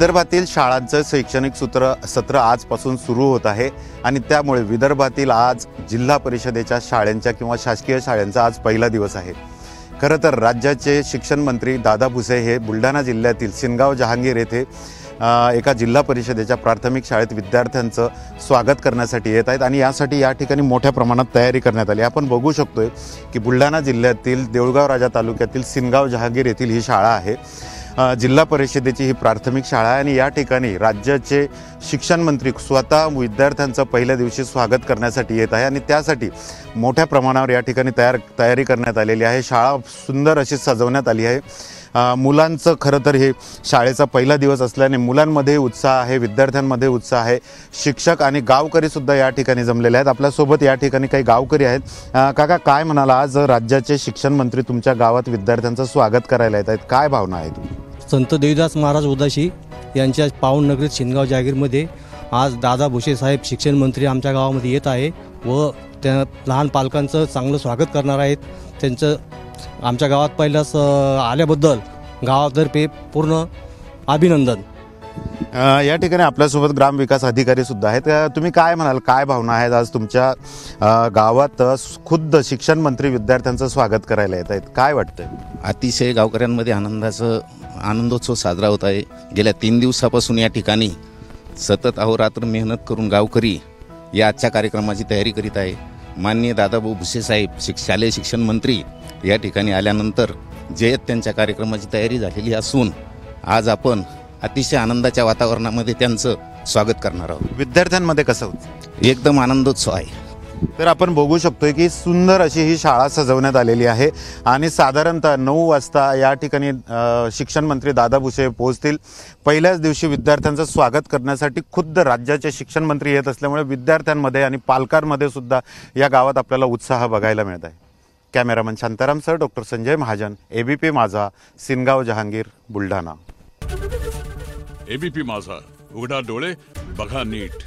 विदर्भातील शाळांचं शैक्षणिक सत्र आजपासून सुरू होत आहे आणि त्यामुळे विदर्भातील आज जिल्हा परिषदेच्या शाळांच्या किंवा शासकीय शाळांचा आज पहिला दिवस आहे। खरं तर राज्याचे शिक्षण मंत्री दादा भुसे हे बुलढाणा जिल्ह्यातील सिनगाव जहांगीर येथे एका जिल्हा परिषदेच्या प्राथमिक शाळेत विद्यार्थ्यांचं स्वागत करण्यासाठी येत आहेत आणि यासाठी या ठिकाणी मोठ्या प्रमाणात तयारी करण्यात आली। आपण बघू शकतोय की बुलढाणा जिल्ह्यातील देऊळगाव राजा तालुक्यातील सिनगाव जहांगीर येथील ही शाळा आहे। जिल्हा परिषदेची ही प्राथमिक शाळा आहे आणि या ठिकाणी राज्याचे शिक्षण मंत्री स्वतः विद्यार्थ्यांचं पहिल्या दिवशी स्वागत करण्यासाठी येत आहे आणि त्यासाठी मोठ्या प्रमाणावर या ठिकाणी तयारी करण्यात आलेली आहे। शाळा सुंदर अशी सजवण्यात आली आहे। मुलांचं खरं तर हे शाळेचा पहिला दिवस असल्याने मुलांमध्ये उत्साह आहे, विद्यार्थ्यांमध्ये उत्साह आहे। शिक्षक आणि गावकरी सुद्धा या ठिकाणी जमलेले आहेत। आपल्यासोबत या ठिकाणी काही गावकरी आहेत। काका, काय म्हणाला, आज राज्याचे शिक्षण मंत्री तुमच्या गावात विद्यार्थ्यांचं स्वागत करायला येत आहेत, काय भावना आहेत? संत देवीदास महाराज उदासी यांच्या पावन नगरीत सिनगाव जहांगीरमध्ये आज दादा भुसे साहेब शिक्षण मंत्री आमच्या गावामध्ये येत आहे व त्या लहान पालकांचं चांगलं स्वागत करणार आहेत। त्यांचं आमच्या गावात पहिल्याच आल्याबद्दल गावातर्फे पूर्ण अभिनंदन। या ठिकाणी आपल्यासोबत ग्रामविकास अधिकारी सुद्धा आहेत। तुम्ही काय म्हणाल, काय भावना आहेत? आज तुमच्या गावात खुद्द शिक्षण मंत्री विद्यार्थ्यांचं स्वागत करायला येत आहेत, काय वाटतंय? अतिशय गावकऱ्यांमध्ये आनंदोत्सव साजरा होत आहे। गेल्या 3 दिवसापासून या ठिकाणी सतत अहोरात्र मेहनत करून गावकरी या आजच्या कार्यक्रमाची तयारी करीत आहे। माननीय दादाभाऊ भुसे साहेब शालेय शिक्षण मंत्री या ठिकाणी आल्यानंतर जे त्यांच्या कार्यक्रमाची तयारी झालेली असून आज आपण अतिशय आनंदाच्या वातावरणामध्ये त्यांचं स्वागत करणार आहोत। विद्यार्थ्यांमध्ये कसं होतं? एकदम आनंदोत्सव आहे। तर आपण बघू शकतोय की सुंदर अशी ही शाळा सजवण्यात आलेली आहे आणि साधारणतः 9 वाजता या ठिकाणी शिक्षण मंत्री दादा भुसे पोहोचतील। पहिल्याच दिवशी विद्यार्थ्यांचं स्वागत करण्यासाठी खुद्द राज्याचे शिक्षण मंत्री येत असल्यामुळे विद्यार्थ्यांमध्ये आणि पालकांमध्ये सुद्धा या गावात आपल्याला उत्साह बघायला मिळत आहे। Cameraman Shantaram sir, doctor Sanjay Mahajan, ABP माझा, सिनगाव जहांगीर, बुलढाणा। एबीपी माझा, उघडा डोळे बघा नीट।